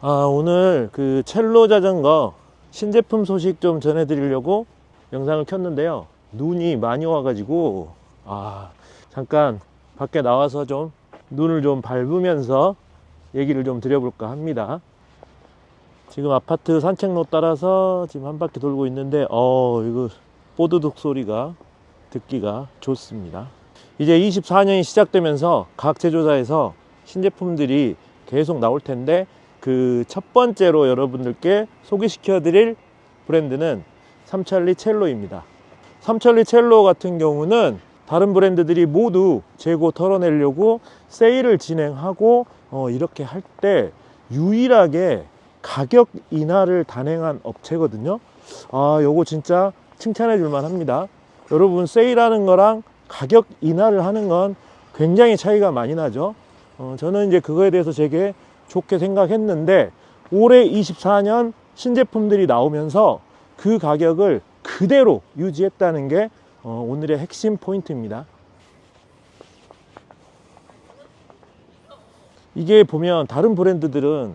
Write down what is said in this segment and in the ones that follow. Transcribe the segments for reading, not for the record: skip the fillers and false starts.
오늘 그 첼로 자전거 신제품 소식 좀 전해드리려고 영상을 켰는데요. 눈이 많이 와가지고, 잠깐 밖에 나와서 좀 눈을 좀 밟으면서 얘기를 좀 드려볼까 합니다. 지금 아파트 산책로 따라서 지금 한 바퀴 돌고 있는데, 이거 뽀드득 소리가 듣기가 좋습니다. 이제 24년이 시작되면서 각 제조사에서 신제품들이 계속 나올 텐데, 그 첫 번째로 여러분들께 소개시켜 드릴 브랜드는 삼천리 첼로입니다. 삼천리 첼로 같은 경우는 다른 브랜드들이 모두 재고 털어내려고 세일을 진행하고 이렇게 할 때 유일하게 가격 인하를 단행한 업체거든요. 요거 진짜 칭찬해 줄만 합니다. 여러분, 세일하는 거랑 가격 인하를 하는 건 굉장히 차이가 많이 나죠. 저는 이제 그거에 대해서 되게 좋게 생각했는데, 올해 24년 신제품들이 나오면서 그 가격을 그대로 유지했다는 게 오늘의 핵심 포인트입니다. 이게 보면 다른 브랜드들은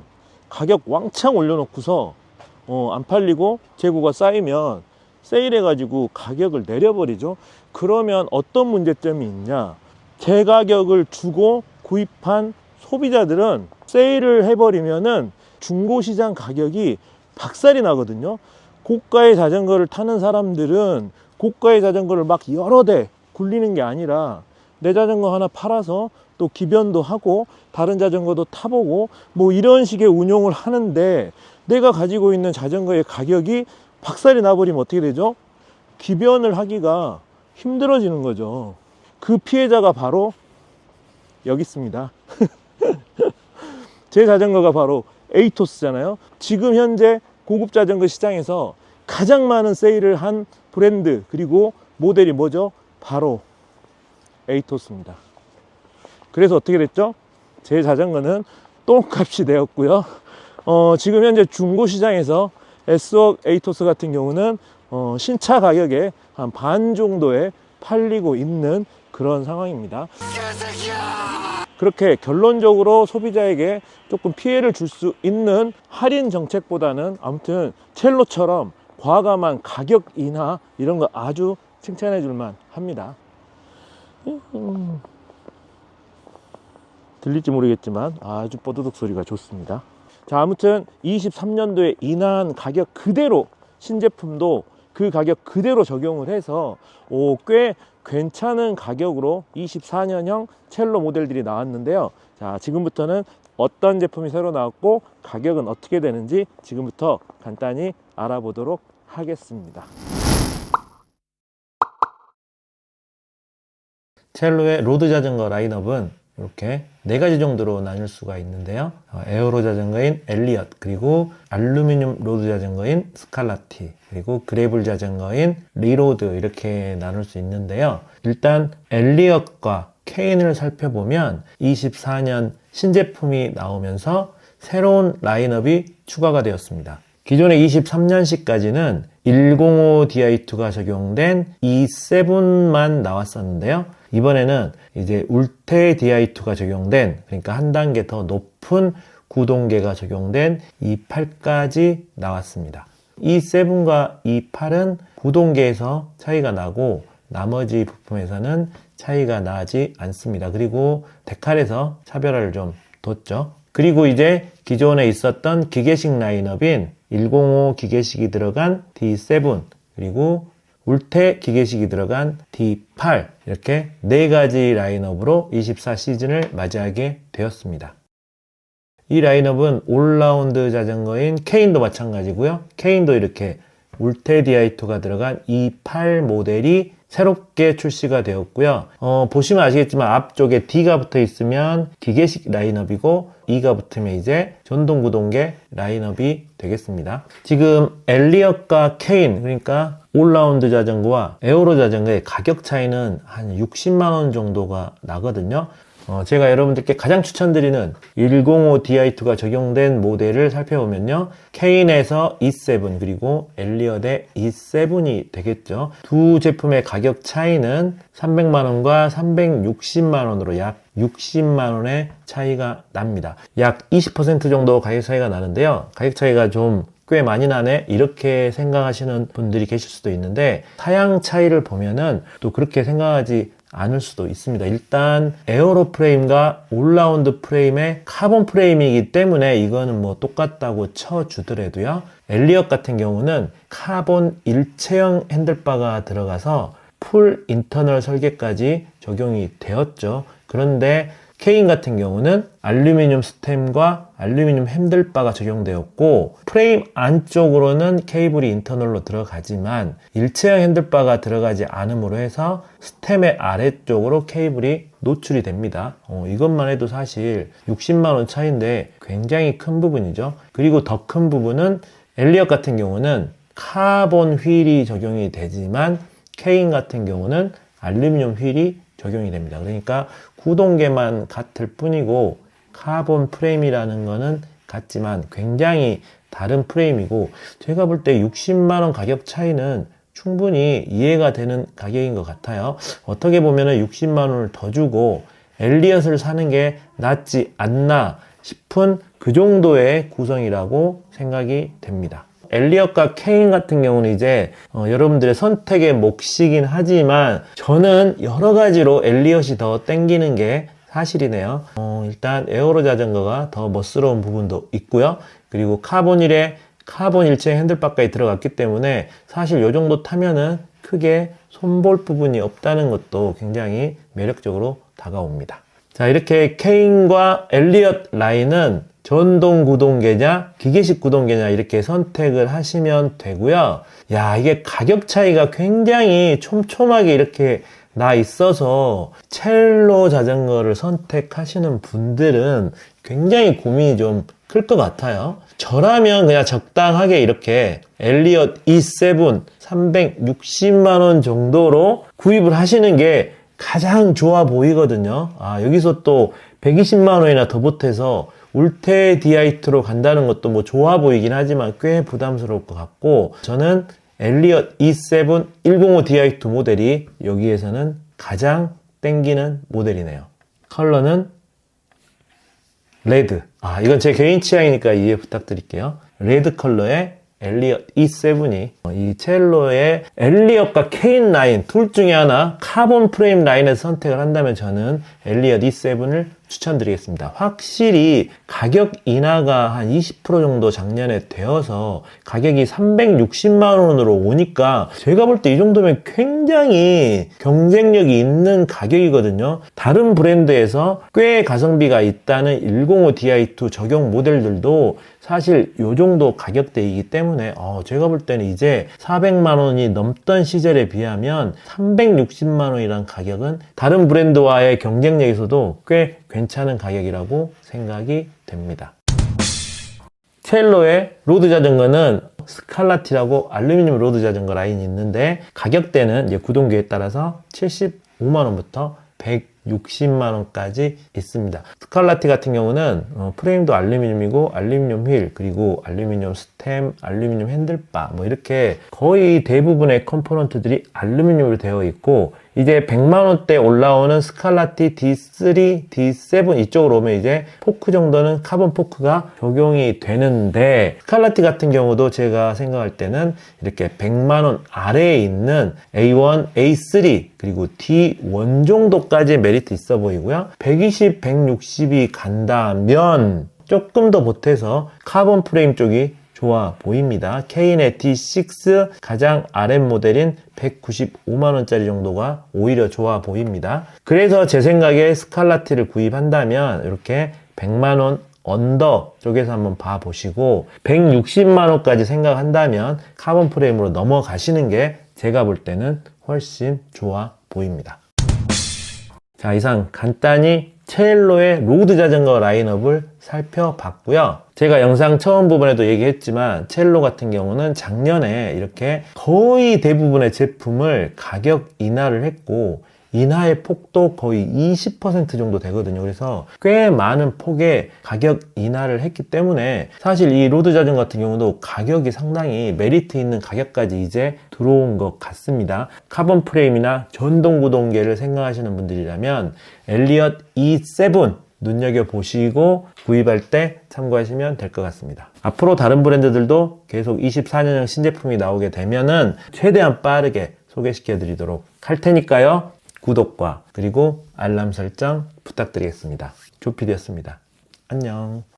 가격 왕창 올려놓고서 안 팔리고 재고가 쌓이면 세일해 가지고 가격을 내려버리죠. 그러면 어떤 문제점이 있냐, 제 가격을 주고 구입한 소비자들은 세일을 해버리면은 중고시장 가격이 박살이 나거든요. 고가의 자전거를 타는 사람들은 고가의 자전거를 막 여러 대 굴리는 게 아니라 내 자전거 하나 팔아서 또 기변도 하고 다른 자전거도 타보고 뭐 이런 식의 운용을 하는데, 내가 가지고 있는 자전거의 가격이 박살이 나버리면 어떻게 되죠? 기변을 하기가 힘들어지는 거죠. 그 피해자가 바로 여기 있습니다. 제 자전거가 바로 에이토스잖아요. 지금 현재 고급 자전거 시장에서 가장 많은 세일을 한 브랜드 그리고 모델이 뭐죠? 바로 에이토스입니다. 그래서 어떻게 됐죠? 제 자전거는 똥값이 되었고요. 지금 현재 중고 시장에서 S웍 에이토스 같은 경우는 신차 가격의 한 반 정도에 팔리고 있는 그런 상황입니다. 그렇게 결론적으로 소비자에게 조금 피해를 줄 수 있는 할인 정책보다는 아무튼 첼로처럼 과감한 가격 인하, 이런 거 아주 칭찬해 줄만 합니다. 들릴지 모르겠지만 아주 뽀드득 소리가 좋습니다. 자, 아무튼 23년도에 인하한 가격 그대로 신제품도 그 가격 그대로 적용을 해서 꽤 괜찮은 가격으로 24년형 첼로 모델들이 나왔는데요. 자, 지금부터는 어떤 제품이 새로 나왔고 가격은 어떻게 되는지 지금부터 간단히 알아보도록 하겠습니다. 첼로의 로드 자전거 라인업은 이렇게 4가지 정도로 나눌 수가 있는데요. 에어로 자전거인 엘리엇, 그리고 알루미늄 로드 자전거인 스칼라티, 그리고 그래블 자전거인 리로드, 이렇게 나눌 수 있는데요. 일단 엘리엇과 케인을 살펴보면 24년 신제품이 나오면서 새로운 라인업이 추가가 되었습니다. 기존의 23년식까지는 105 Di2가 적용된 E7만 나왔었는데요. 이번에는 이제 울테 Di2가 적용된, 그러니까 한 단계 더 높은 구동계가 적용된 E8까지 나왔습니다. E7과 E8은 구동계에서 차이가 나고 나머지 부품에서는 차이가 나지 않습니다. 그리고 데칼에서 차별화를 좀 뒀죠. 그리고 이제 기존에 있었던 기계식 라인업인 105 기계식이 들어간 D7, 그리고 울테 기계식이 들어간 D8, 이렇게 4가지 라인업으로 24 시즌을 맞이하게 되었습니다. 이 라인업은 올라운드 자전거인 케인도 마찬가지고요. 케인도 이렇게 울테 Di2가 들어간 E8 모델이 새롭게 출시가 되었고요. 보시면 아시겠지만 앞쪽에 D가 붙어 있으면 기계식 라인업이고 E가 붙으면 이제 전동구동계 라인업이 되겠습니다. 지금 엘리엇과 케인, 그러니까 올라운드 자전거와 에어로 자전거의 가격 차이는 한 60만원 정도가 나거든요. 제가 여러분들께 가장 추천드리는 105 Di2가 적용된 모델을 살펴보면요. 케인에서 E7 그리고 엘리엇의 E7이 되겠죠. 두 제품의 가격 차이는 300만원과 360만원으로 약 60만원의 차이가 납니다. 약 20% 정도 가격 차이가 나는데요. 가격 차이가 좀 꽤 많이 나네 이렇게 생각하시는 분들이 계실 수도 있는데 사양 차이를 보면은 또 그렇게 생각하지 않을 수도 있습니다. 일단 에어로 프레임과 올라운드 프레임의 카본 프레임이기 때문에 이거는 뭐 똑같다고 쳐주더라도요. 엘리엇 같은 경우는 카본 일체형 핸들바가 들어가서 풀 인터널 설계까지 적용이 되었죠. 그런데 케인 같은 경우는 알루미늄 스템과 알루미늄 핸들바가 적용되었고 프레임 안쪽으로는 케이블이 인터널로 들어가지만 일체형 핸들바가 들어가지 않음으로 해서 스템의 아래쪽으로 케이블이 노출이 됩니다. 이것만 해도 사실 60만원 차이인데 굉장히 큰 부분이죠. 그리고 더 큰 부분은 엘리엇 같은 경우는 카본 휠이 적용이 되지만 케인 같은 경우는 알루미늄 휠이 적용이 됩니다. 그러니까 구동계만 같을 뿐이고 카본 프레임이라는 거는 같지만 굉장히 다른 프레임이고 제가 볼 때 60만원 가격 차이는 충분히 이해가 되는 가격인 것 같아요. 어떻게 보면 60만원을 더 주고 엘리엇을 사는 게 낫지 않나 싶은 그 정도의 구성이라고 생각이 됩니다. 엘리엇과 케인 같은 경우는 이제 여러분들의 선택의 몫이긴 하지만 저는 여러 가지로 엘리엇이 더 땡기는 게 사실이네요. 일단 에어로 자전거가 더 멋스러운 부분도 있고요. 그리고 카본 일체 핸들바까지 들어갔기 때문에 사실 이 정도 타면은 크게 손볼 부분이 없다는 것도 굉장히 매력적으로 다가옵니다. 자, 이렇게 케인과 엘리엇 라인은 전동 구동계냐 기계식 구동계냐 이렇게 선택을 하시면 되고요. 야, 이게 가격 차이가 굉장히 촘촘하게 이렇게 나 있어서 첼로 자전거를 선택하시는 분들은 굉장히 고민이 좀 클 것 같아요. 저라면 그냥 적당하게 이렇게 엘리엇 E7 360만원 정도로 구입을 하시는 게 가장 좋아 보이거든요. 여기서 또 120만원이나 더 보태서 울테 Di2로 간다는 것도 뭐 좋아 보이긴 하지만 꽤 부담스러울 것 같고 저는 엘리엇 E7 105 Di2 모델이 여기에서는 가장 땡기는 모델이네요. 컬러는 레드. 이건 제 개인 취향이니까 이해 부탁드릴게요. 레드 컬러의 엘리엇 E7이 이 첼로의 엘리엇과 케인 라인 둘 중에 하나 카본 프레임 라인에서 선택을 한다면 저는 엘리엇 E7을 추천드리겠습니다. 확실히 가격 인하가 한 20% 정도 작년에 되어서 가격이 360만원으로 오니까 제가 볼 때 이 정도면 굉장히 경쟁력이 있는 가격이거든요. 다른 브랜드에서 꽤 가성비가 있다는 105 Di2 적용 모델들도 사실 이 정도 가격대이기 때문에 제가 볼 때는 이제 400만원이 넘던 시절에 비하면 360만원이란 가격은 다른 브랜드와의 경쟁력에서도 꽤 괜찮은 가격이라고 생각이 됩니다. 첼로의 로드 자전거는 스칼라티라고 알루미늄 로드 자전거 라인이 있는데 가격대는 이제 구동계에 따라서 75만원부터 160만원까지 있습니다. 스칼라티 같은 경우는 프레임도 알루미늄이고 알루미늄 휠 그리고 알루미늄 스템, 알루미늄 핸들바 뭐 이렇게 거의 대부분의 컴포넌트들이 알루미늄으로 되어 있고 이제 100만원대 올라오는 스칼라티 D3, D7 이쪽으로 오면 이제 포크 정도는 카본 포크가 적용이 되는데 스칼라티 같은 경우도 제가 생각할 때는 이렇게 100만원 아래에 있는 A1, A3 그리고 D1 정도까지 메리트 있어 보이고요. 120, 160이 간다면 조금 더 보태서 카본 프레임 쪽이 좋아 보입니다. 케인의 D6 가장 아랫 모델인 195만원짜리 정도가 오히려 좋아 보입니다. 그래서 제 생각에 스칼라티를 구입한다면 이렇게 100만원 언더 쪽에서 한번 봐보시고 160만원까지 생각한다면 카본 프레임으로 넘어가시는 게 제가 볼 때는 훨씬 좋아 보입니다. 자, 이상 간단히 첼로의 로드 자전거 라인업을 살펴봤고요. 제가 영상 처음 부분에도 얘기했지만 첼로 같은 경우는 작년에 이렇게 거의 대부분의 제품을 가격 인하를 했고 인하의 폭도 거의 20% 정도 되거든요. 그래서 꽤 많은 폭의 가격 인하를 했기 때문에 사실 이 로드 자전거 같은 경우도 가격이 상당히 메리트 있는 가격까지 이제 들어온 것 같습니다. 카본 프레임이나 전동 구동계를 생각하시는 분들이라면 엘리엇 E7 눈여겨보시고 구입할 때 참고하시면 될 것 같습니다. 앞으로 다른 브랜드들도 계속 24년형 신제품이 나오게 되면은 최대한 빠르게 소개시켜 드리도록 할 테니까요. 구독과 그리고 알람 설정 부탁드리겠습니다. 조피디였습니다. 안녕.